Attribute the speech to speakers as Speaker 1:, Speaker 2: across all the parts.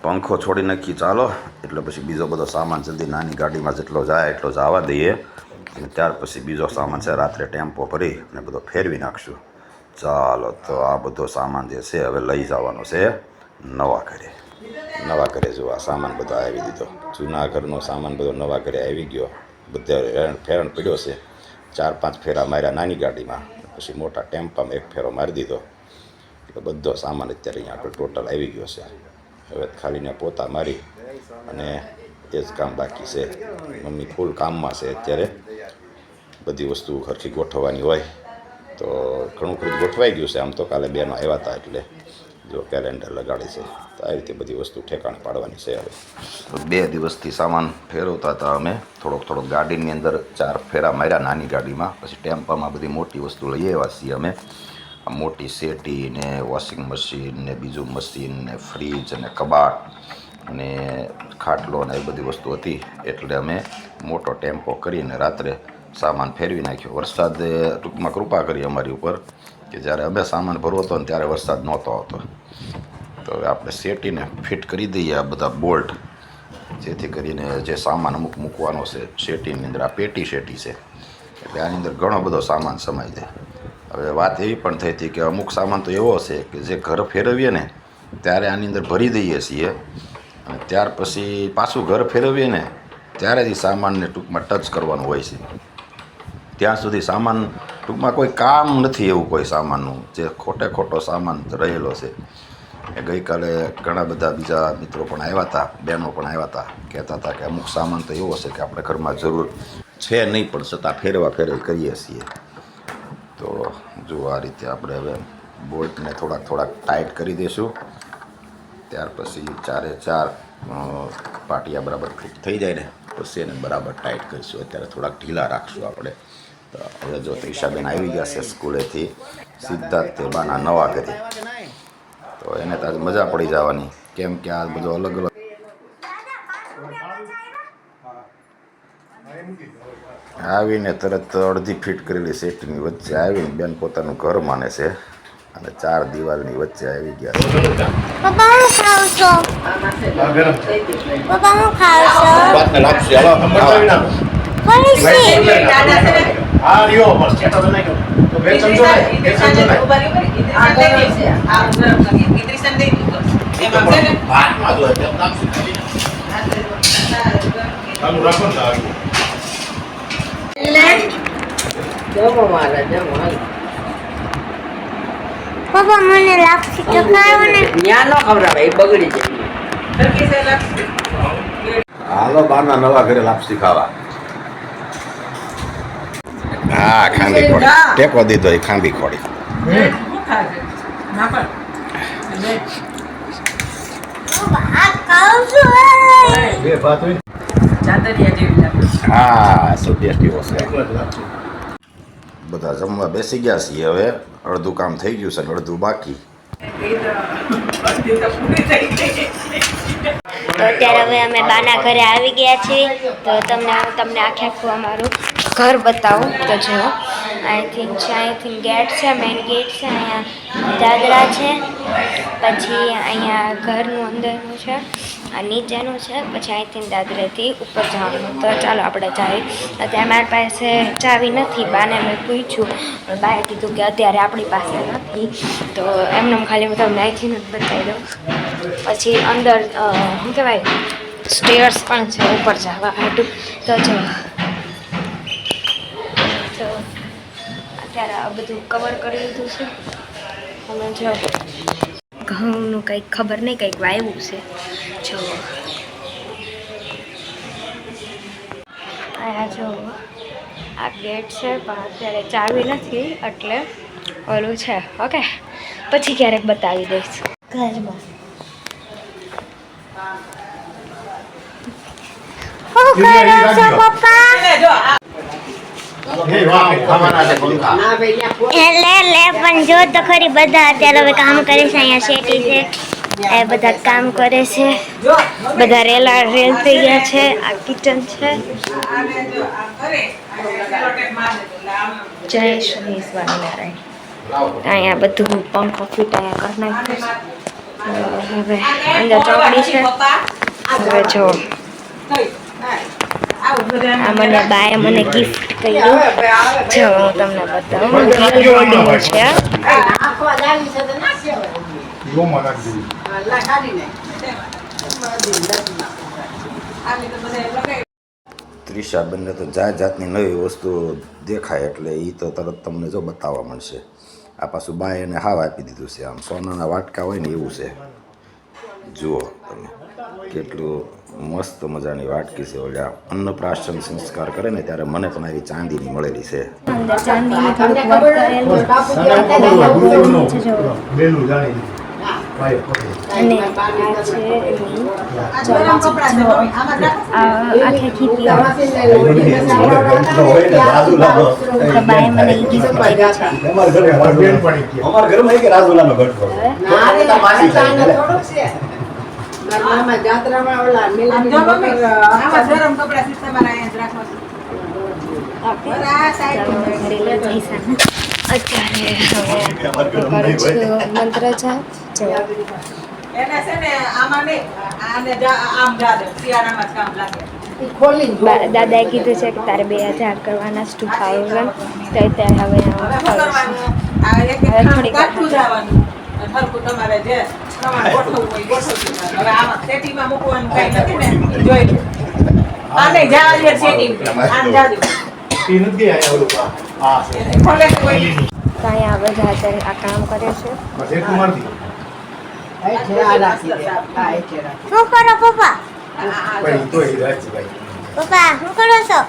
Speaker 1: પંખો છોડી નાખી ચાલો, એટલે પછી બીજો બધો સામાન જલ્દી નાની ગાડીમાં જેટલો જાય એટલો જવા દઈએ, અને ત્યાર પછી બીજો સામાન છે રાત્રે ટેમ્પો ભરી અને બધો ફેરવી નાખશું. ચાલો, તો આ બધો સામાન જે છે હવે લઈ જવાનો છે નવા ઘરે. નવા ઘરે જો આ સામાન બધો આવી દીધો. જૂના ઘરનો સામાન બધો નવા ઘરે આવી ગયો. બધા ફેરણ પડ્યો છે. 4-5 ફેરા માર્યા નાની ગાડીમાં, પછી મોટા ટેમ્પામાં એક ફેરો મારી દીધો. એટલે બધો સામાન અત્યારે અહીંયા આગળ ટોટલ આવી ગયો છે. હવે ખાલીને પોતા મારી અને એ જ કામ બાકી છે. મમ્મી ફૂલ કામમાં છે અત્યારે. બધી વસ્તુ સરખી ગોઠવવાની હોય તો ઘણું ખરું ગોઠવાઈ ગયું છે. આમ તો કાલે બેનો આવ્યા હતા એટલે જો કેલેન્ડર લગાડી છે, તો આવી રીતે બધી વસ્તુ ઠેકાણે પાડવાની છે. હવે 2 દિવસથી સામાન ફેરવતા હતા અમે. થોડોક ગાડીની અંદર 4 ફેરા માર્યા નાની ગાડીમાં, પછી ટેમ્પામાં બધી મોટી વસ્તુ લઈ આવ્યા છીએ અમે. આ મોટી સેટી ને વોશિંગ મશીન ને બીજું મશીન ને ફ્રીજ અને કબાટ અને ખાટલો ને એ બધી વસ્તુ હતી, એટલે અમે મોટો ટેમ્પો કરીને રાત્રે સામાન ફેરવી નાખ્યો. વરસાદે ટૂંકમાં કૃપા કરી અમારી ઉપર કે જ્યારે અમે સામાન ભરવો હતો ને ત્યારે વરસાદ નહોતો આવતો. તો હવે આપણે સેટીને ફિટ કરી દઈએ આ બધા બોલ્ટ, જેથી કરીને જે સામાન અમુક મૂકવાનો છે સેટીની અંદર. આ પેટી સેટી છે એટલે આની અંદર ઘણો બધો સામાન સમાઈ જાય. હવે વાત એવી પણ થઈ હતી કે અમુક સામાન તો એવો છે કે જે ઘર ફેરવીએ ને ત્યારે આની અંદર ભરી દઈએ છીએ, અને ત્યાર પછી પાછું ઘર ફેરવીએ ને ત્યારે જ સામાનને ટૂંકમાં ટચ કરવાનું હોય છે. ત્યાં સુધી સામાન ટૂંકમાં કોઈ કામ નથી એવું કોઈ સામાનનું, જે ખોટો સામાન રહેલો છે. એ ગઈકાલે ઘણા બધા બીજા મિત્રો પણ આવ્યા હતા, બહેનો પણ આવ્યા હતા, કહેતા હતા કે અમુક સામાન તો એવો છે કે આપણે ઘરમાં જરૂર છે નહીં, પણ છતાં ફેરવી કરીએ છીએ. તો જો આ રીતે આપણે હવે બોલ્ટને થોડાક ટાઈટ કરી દઈશું. ત્યાર પછી 4 પાટિયા બરાબર ફિટ થઈ જાય ને પછી એને બરાબર ટાઈટ કરીશું. અત્યારે થોડાક ઢીલા રાખશું આપણે. તો હવે જો ત્રિષાબેન આવી ગયા છે સ્કૂલેથી સીધા તે બાના નવા ઘરે, તો એને તો આજે મજા પડી જવાની, કેમ કે આ બધો અલગ આવીને તરત અડધી ફીટ કરેલી સેટની વચ્ચે આવીને બેન પોતાનું ઘર માને છે, અને 4 દિવાલની વચ્ચે આવી ગયા છે.
Speaker 2: પપ્પા હું ખાવ છો? પપ્પા હું ખાવ છો?
Speaker 3: આ રહ્યો બસ ચેટો તો નાખ્યો તો બે ચમચો ભાતમાં જો એમ નામ ચાલુ રાખો ને
Speaker 2: પપ્પા મને લાપસી તો ખાવ ને.
Speaker 4: ન્યા નો ખવડાવે, એ બગડી જાય.
Speaker 1: હાલો બારના નવા ઘરે લાપસી ખાવા. હા, ખાંભી ખોડી ટેકો દીધો, એ ખાંભી ખોડી. હા, સો ટેસ્ટી હશે. બધા જમવા બેસી ગયા છીએ. હવે અડધું કામ થઈ ગયું છે ને અડધું બાકી.
Speaker 2: તો અત્યારે હવે અમે બાના ઘરે આવી ગયા છીએ. તો તમને આખું અમારું ઘર બતાવું. તો જો અહીંથી ગેટ છે, મેઇન ગેટ છે, અહીંયા દાદરા છે, પછી અહીંયા ઘરનું અંદરનું છે, આ નીચેનું છે, પછી અહીંથી દાદરેથી ઉપર જવાનું. તો ચાલો આપણે જઈએ. અત્યારે મારી પાસે ચાવી નથી. બાને મેં પૂછ્યું, બાએ કીધું કે અત્યારે આપણી પાસે નથી, તો એમને ખાલી હું તમને અહીંથી જ બતાવી દઉં. પછી અંદર શું કહેવાય સ્ટેર્સ પણ છે ઉપર જવા હાટું. તો જો તો અત્યારે આ બધું કવર કરી લીધું છે. અને જો ઘઉંનું કંઈક ખબર નહીં, કંઈક વાવ્યું છે. જો અહીંયા જો આ ગેટ છે, પણ અત્યારે ચાવી નથી એટલે ઓલું છે. ઓકે, પછી ક્યારેક બતાવી દઈશ. ઘરમાં શું કરો છો પપ્પા? લે પણ જો તો ખરી, બધા અત્યારે હવે કામ કરે છે. અહીંયા શેટી છે, એ બધા કામ કરે છે. બધા રેલ થઈ ગયા છે. આ કિચન છે. જય શ્રી સ્વામિનારાયણ. અહીંયા બધું પંખો ફીટ અહીંયા કરી નાખ્યું. હવે અંદર ચોકડી છે. હવે જો આ મને બાએ મને ગિફ્ટ કર્યું. જો હું તમને બતાવું રીલ બોર્ડિંગ છે.
Speaker 1: ત્રિષા બંને તો જાત જાતની નવી વસ્તુ દેખાય એટલે એ તો તરત તમને જો બતાવવા મળશે. આ પાછું બાય એને હાવ આપી દીધું છે. આમ સોનાના વાટકા હોય ને એવું છે. જુઓ તમે કેટલું મસ્ત મજાની વાટકી છે. ઓલા અન્નપ્રાશન સંસ્કાર કરે ને ત્યારે મને પણ આવી ચાંદીની મળેલી છે.
Speaker 2: અંદર ચાંદીનું થોડુંક વર્ક કરેલું છે. જો અને આ છે એની આખી પીવા બાએ મને ઈ ગિફ્ટ કર્યું છે. અત્યારે હવે કરું છું મંત્ર જાપ. જો દાદાએ કીધું છે કે તારે 2000 કરવાના 2000 તો અત્યારે હવે થોડીક અહીંયા બધા અત્યારે આ કામ કરે છે.
Speaker 5: શું કરો પપ્પા? પપ્પા શું કરો છો?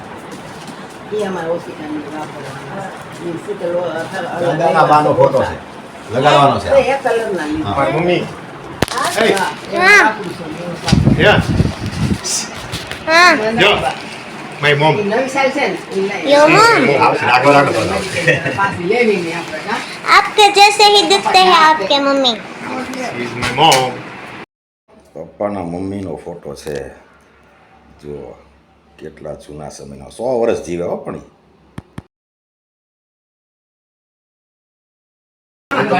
Speaker 1: દાદાનો ફોટો છે લગાડવાનો છે.
Speaker 3: મમ્મી
Speaker 5: હા
Speaker 3: Yeah.
Speaker 5: હા
Speaker 3: Yo. My mom.
Speaker 5: यो मम आपके जैसे ही दिखते हैं आपके मम्मी.
Speaker 3: She's my mom.
Speaker 1: પપ્પાના મમ્મીનો ફોટો છે. જો કેટલા જૂના સમયનો 100 વર્ષ જીવે હો પણ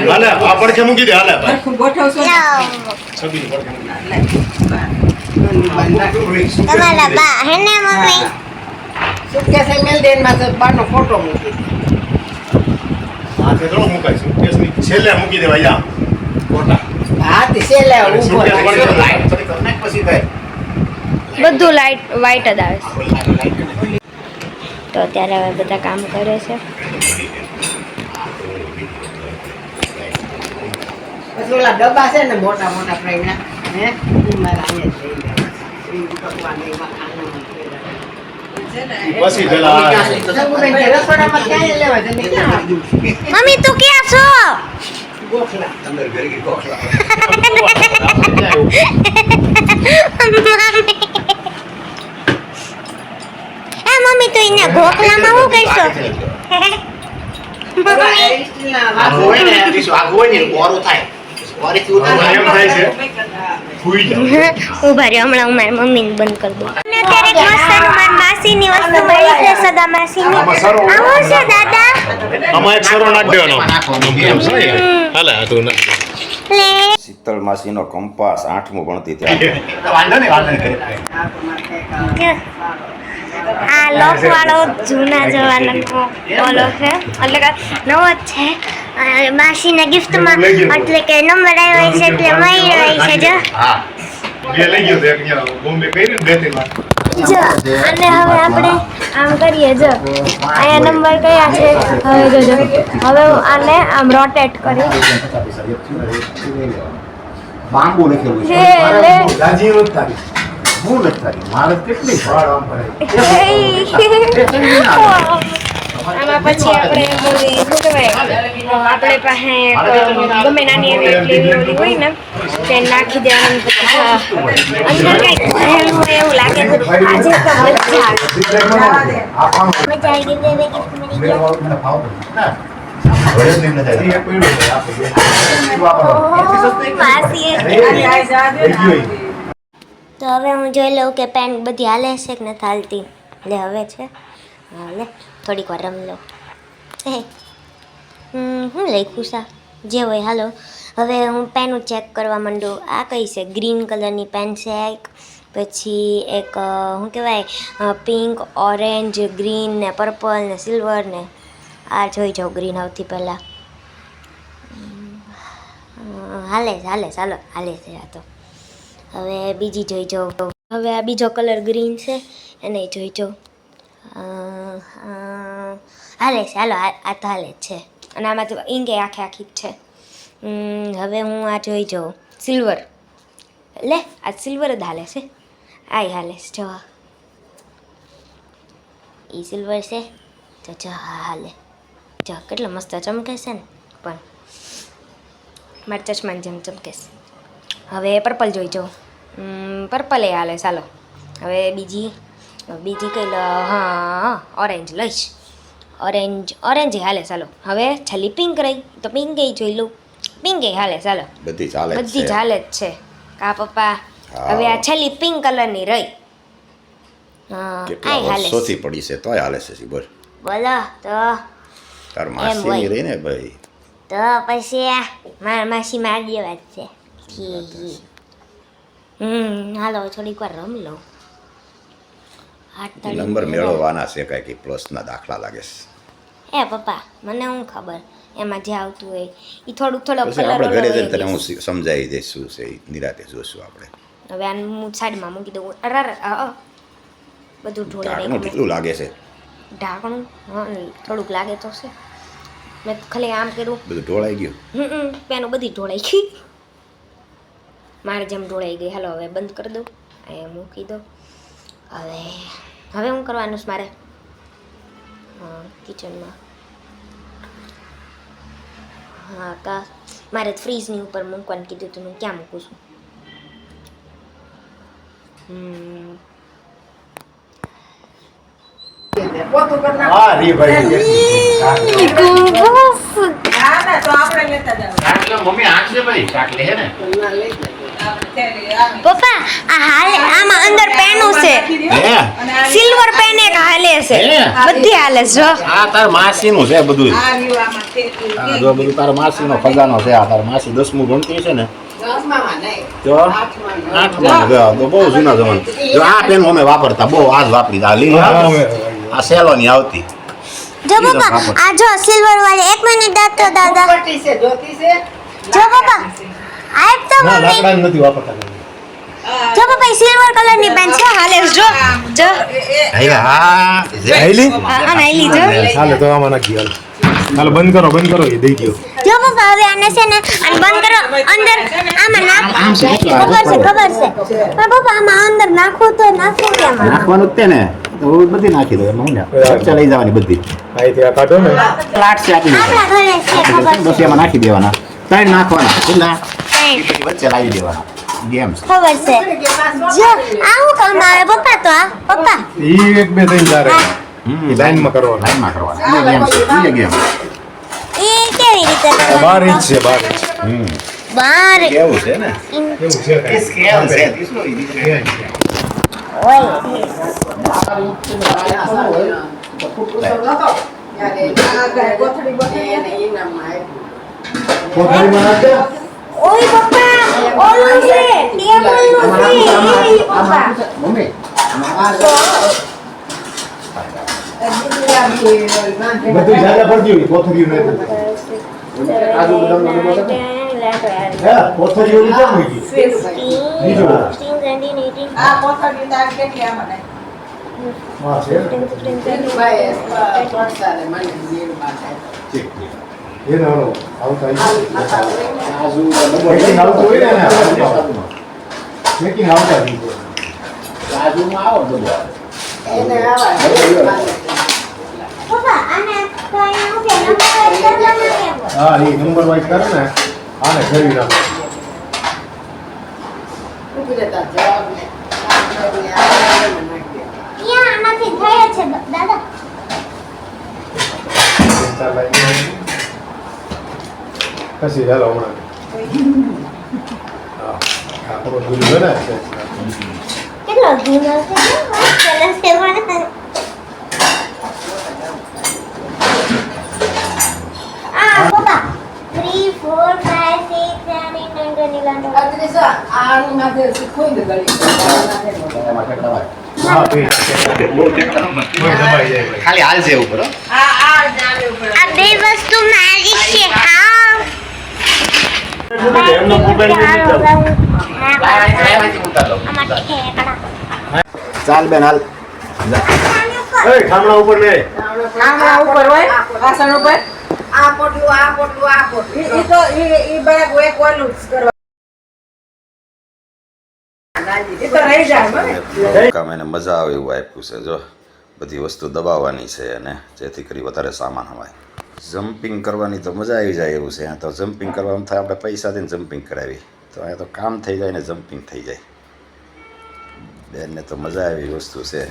Speaker 3: હાલે આ પડખે મૂકી દે હાલે ભાઈ
Speaker 5: लो
Speaker 3: છબી પડખે મૂકી
Speaker 5: તમારા બા હે ને મમ્મી?
Speaker 3: હા તે થોડો મુકાય સુટકેસ ની છેલ્લે મૂકી દેવાય યા ફોટા સુટકેસ પડખે લાઈટ પછી કનેક્ટ પછી થાય
Speaker 2: બધું લાઈટ વાઈટ જ આવે છે. તો અત્યારે હવે બધા કામ કરે છે.
Speaker 4: ઓલા ડબ્બા છે ને મોટા મોટા પ્રેમના હે ઈ મારા અહીંયા જઈ ભગવાન એમાં ખાનું
Speaker 3: પછી પેલા
Speaker 4: રસોડામાં ક્યાં લેવા છે ક્યાં
Speaker 5: મમ્મી તું ક્યાં છો?
Speaker 4: ગોખલા
Speaker 1: અંદર ઘરે ગઈ કોખલા
Speaker 5: એ મમ્મી તું એને ગોખલામાં હું કહેશો?
Speaker 3: આગો હોય ને બીજું આગો હોય ને ઓરો થાય ઓરેથી ઉતાર એમ થાય છે ફૂઈ જાય
Speaker 2: ઉભા રહ્યો હમણાં હું મારી મમ્મીને બંધ કરી દઉં. અત્યારે એક મસ્ત મારી માસીની વસ્તુ મળી છે. સદા માસીની
Speaker 3: આમાં સરો
Speaker 2: આવું છે દાદા.
Speaker 3: આમાં એક સરો નાખ દેવાનો હાલે તું નાખ
Speaker 2: લે
Speaker 1: શીતળ માસીનો કંપાસ 8મું ભણતી ત્યારે
Speaker 3: વાંધો નહીં
Speaker 2: આ લોક વાળો જૂના જમાનાનો ઓલો છે એટલે કે નવો જ છે. માસીને ગિફ્ટમાં એટલે કે નંબર આવ્યો છે એટલે મળી રહી છે. જો
Speaker 3: હા બે લઈ ગયો તો એક અહીંયા બોમ્બે કર્યું ને 2-3 વાર
Speaker 2: જો અને હવે આપણે આમ કરીએ. જો અહીંયા નંબર કયા છે હવે જોજો. હવે હું આને આમ રોટેટ કરી
Speaker 1: બાંબુ લખેલું
Speaker 2: હે લે
Speaker 3: રાજી રોજ તારી
Speaker 1: હું નથી તારી મારે કેટલી
Speaker 3: ફળ આમ પડે
Speaker 2: આમાં પછી આપણે બોલી શું કહેવાય આપણે પાસે ગમે નાની એવી એટલી ઓલી હોય ને તે નાખી દેવાનું પછી અંદર કંઈક ભરેલું હોય એવું લાગે છે. આજે તો મજા આવે.
Speaker 5: મજા આવી ગઈ બે ગિફ્ટ મળી ગયા.
Speaker 2: માસીએ
Speaker 5: તો હવે હું જોઈ લઉં કે પેન બધી હાલે છે કે નથી હાલતી. લે હવે છે હાલે થોડીક વાર રમી લઉં. શું લખ્યું સા જે હોય હાલો. હવે હું પેનું ચેક કરવા માંડું. આ કઈ છે? ગ્રીન કલરની પેન છે એક, પછી એક શું કહેવાય પિંક, ઓરેન્જ, ગ્રીન ને પર્પલ ને સિલ્વર ને આ જોઈ જાઉં ગ્રીન સૌથી પહેલાં. હાલે ચાલો હાલે છે આ તો. હવે બીજી જોઈ જાઉં. હવે આ બીજો કલર ગ્રીન છે એને જોઈ જાઉં. હાલે છે, હાલો આ તો હાલે જ છે. અને આમાંથી ઈંગે આખી જ છે. હવે હું આ જોઈ જાઉં સિલ્વર. લે આ સિલ્વર જ હાલે છે. આ હાલે છે જો, એ સિલ્વર છે તો જો હા હાલે. જો કેટલો મસ્ત ચમકે છે ને, પણ મારા ચશ્માની જેમ ચમકે છે. હવે પર્પલ જોઈ જાઉં. પર્પલ એ હાલે ચાલો. હવે બીજી કઈ હા ઓરેન્જ લઈશ. ઓરેન્જ હાલે ચાલો. હવે છેલ્લી પિંક રહી તો પિંક એ જોઈ લઉં. પિંક એ હાલે ચાલો.
Speaker 1: બધી ચાલે
Speaker 5: બધી ચાલે જ છે કા પપ્પા. હવે આ છેલ્લી પિંક કલરની રહી. હા
Speaker 1: કેટલા
Speaker 5: આ હાલે
Speaker 1: વર્ષોથી પડી છે તોય હાલે છે બોલ.
Speaker 5: બોલો તો
Speaker 1: તાર માસી રહી ને ભાઈ.
Speaker 5: તો પછી મારા માસી મારી જેવા જ છે. હાલો થોડીક વાર રમ લઉં.
Speaker 1: નંબર મેળવવાના છે કાંઈક પ્લસના દાખલા લાગે છે.
Speaker 5: એ પપ્પા મને શું ખબર એમાં જે આવતું હોય એ થોડુંક
Speaker 1: પછી આપણે ઘરે જઈને તને હું સમજાવી દઈશ શું છે એ નિરાતે જોશું આપણે.
Speaker 5: હવે આને હું સાઈડમાં મૂકી દઉં. અરે બધું
Speaker 1: ઢાંકણું
Speaker 5: ઢોળાઈ
Speaker 1: કેટલું લાગે છે?
Speaker 5: ઢાંકણું હા થોડુંક લાગે તો છે. મેં ખાલી આમ કર્યું
Speaker 1: બધું ઢોળાઈ ગયું.
Speaker 5: પેનું બધી ઢોળાઈ ગઈ. મારે જેમ ઢોળાઈ ગઈ. હાલો હવે બંધ કરી દઉં. અહીંયા મૂકી દો. હવે શું કરવાનું છે મારે? હા કિચનમાં. હા કા મારે ફ્રીજની ઉપર મૂકવાનું કીધું હતું. હું ક્યાં મૂકું છું?
Speaker 4: પોતું કરી નાખ.
Speaker 3: હા રી ભાઈ
Speaker 4: હા ને તો આપણે લેતા જાવ.
Speaker 3: એટલે મમ્મી આંખ છે ભાઈ ચાકલે હે ને
Speaker 4: ના લઈ
Speaker 5: પપ્પા આ હાલે આમાં અંદર પેનું છે.
Speaker 3: હે
Speaker 5: સિલ્વર પેન એક હાલે છે. બધી હાલે છે જો.
Speaker 3: આ તાર માસીનું છે બધું.
Speaker 4: આ રીવામાં થેલી
Speaker 3: આ જો બધું તાર માસીનો ખજાનો છે. આ તાર માસી 10મું ભણતી છે ને
Speaker 4: 10માં નહીં.
Speaker 3: જો
Speaker 4: 8માં.
Speaker 3: 8માં તો બહુ જૂના જમાના. જો આ પેન અમે વાપરતા બહુ આજ વાપરી આ લીલી આ સેલોની આવતી.
Speaker 5: જો પપ્પા આ જો સિલ્વર વાળી 1 મિનિટ દાતો દાદા.
Speaker 4: પટ્ટી છે જોતી છે.
Speaker 5: જો પપ્પા આ તો મમ્મી
Speaker 3: લાકડાની નથી વાપરતા.
Speaker 5: જો પપ્પા સિલ્વર કલરની પેન છે હાલે જો જો
Speaker 3: હા જયલી
Speaker 5: આ નાઈલી જો.
Speaker 3: ચાલે તો આમાં નાખી હાલ બંધ કરો એ દઈ દો.
Speaker 5: જો પપ્પા હવે આને છે ને આને બંધ કરો. અંદર આમાં નાખ. ખબર છે પણ પપ્પા આમાં અંદર નાખવું તો નાખવું કેમ?
Speaker 3: નાખવાનું જ તે ને તો બધી નાખી દો એમાં હું ખર્ચા લઈ જવાની બધી
Speaker 6: અહીંથી આ કાઢો ને
Speaker 3: પ્લાટ છે આપી
Speaker 5: આપણા ઘરે છે ખબર
Speaker 3: બસ એમાં નાખી દેવાના 3 નાખવાના કેટલા
Speaker 5: છે.
Speaker 3: પછી વચ્ચે લાવી દેવાના ગેમ્સ
Speaker 5: ખબર છે. જો આ હું કામ આવે પપ્પા તો આ પપ્પા
Speaker 6: ઈ 1 2 3 4 લાઈનમાં કરવાના
Speaker 3: લાઈનમાં કરવાના એ ગેમ
Speaker 5: એ કેવી રીતે
Speaker 6: બાર
Speaker 5: કરવાનું?
Speaker 6: ઇંચ છે 12 ઇંચ
Speaker 5: બાર
Speaker 3: કેવું છે ને
Speaker 6: એવું છે કાંઈ.
Speaker 3: સ્કેલ છે દીસલો ઈ
Speaker 5: ઓય
Speaker 4: કોથળી બની એને ઈનામમાં આપ્યું.
Speaker 6: કોથળીમાં નાખ દે.
Speaker 5: ઓય પપ્પા ઓલું છે ટેબલનું છે એ પપ્પા.
Speaker 3: મમ્મી
Speaker 6: બધું જાજા પડતી હોય કોથળીઓ ને આજુ બદામનો ડબ્બો છે હે કોથળીઓ ની કેમ મૂકી બીજો બધો.
Speaker 4: આ કોથળી તાર કેટલી આમાં નાખી?
Speaker 6: હા છે
Speaker 4: ભાઈ પડતાને મને નીરમાં થાય.
Speaker 6: એને ઓલો આવતા
Speaker 3: આજુ
Speaker 6: ચેકિંગ આવતું હોય ને ચેકિંગ આવતા દીધો
Speaker 3: આજુમાં આવો બધું
Speaker 4: એને આવા
Speaker 5: પપ્પા આને તો અહીંયા હું કે નંબર કરવાનો કેમ?
Speaker 6: હા એ નંબર વાઇઝ કરે ને આને ફેરવી નાખો
Speaker 4: ઉભી રહેતા જવાબ ને નાખી નાખી.
Speaker 5: અહીંયા આનાથી થાય જ છે દાદા.
Speaker 6: ચાલ લાઈન કસી ચાલો હમણાં હા આપણો ભૂલ છે ને
Speaker 5: કેટલો જૂનો છે સરસ છે પણ આ પપ્પા 3 4 5 6
Speaker 4: આનું માથે શીખવું ને ગળી
Speaker 6: એમાં ઠેકડા મારે.
Speaker 3: હા તો બહુ ટેકડા ન કોઈ દબાઈ જાય ભાઈ. ખાલી હાલ છે ઉપર હો.
Speaker 2: આ બે વસ્તુ મારી છે હા
Speaker 3: એમનો મોબાઈલ લઈ જાઓ.
Speaker 6: ચાલ બેન હાલ
Speaker 3: એ ઠામડા ઉપર લે.
Speaker 4: આમળા ઉપર હોય વાસણ ઉપર આ પોટલું ઈ તો ઈ બરાબર એક ઓલું જ કરવા ઈ તો રહી જાય બરાબર
Speaker 1: કામ એને મજા આવે એવું આપ્યું છે જો બધી વસ્તુ દબાવવાની છે અને જેથી કરી વધારે સામાન હવાય જમ્પિંગ કરવાની તો મજા આવી જાય એવું છે તો જમ્પિંગ કરવાનું થાય આપણે પૈસા દઈને જમ્પિંગ કરાવી તો અહીંયા તો કામ થઈ જાય ને જમ્પિંગ થઈ જાય બેનને તો મજા આવી વસ્તુ છે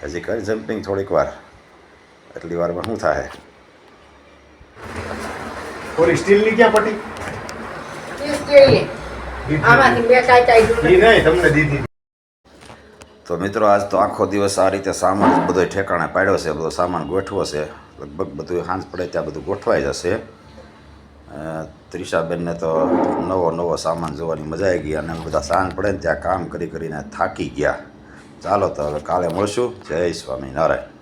Speaker 1: હજી કરી જમ્પિંગ થોડીક વાર એટલી વારમાં શું થાય
Speaker 3: ઓલી સ્ટીલની ક્યાં પટી?
Speaker 4: આમાંથી બે કાચા
Speaker 3: ઈ નહીં તમને દીધી.
Speaker 1: તો મિત્રો આજ તો આખો દિવસ આ રીતે સામાન બધો ઠેકાણે પાડ્યો છે બધો સામાન ગોઠવો છે લગભગ બધું સાંજ પડે ત્યાં બધું ગોઠવાઈ જશે ત્રિષાબેનને તો નવો સામાન જોવાની મજા આવી ગઈ અને બધા સાંજ પડે ને ત્યાં કામ કરીને થાકી ગયા ચાલો તો હવે કાલે મળશું જય સ્વામિનારાયણ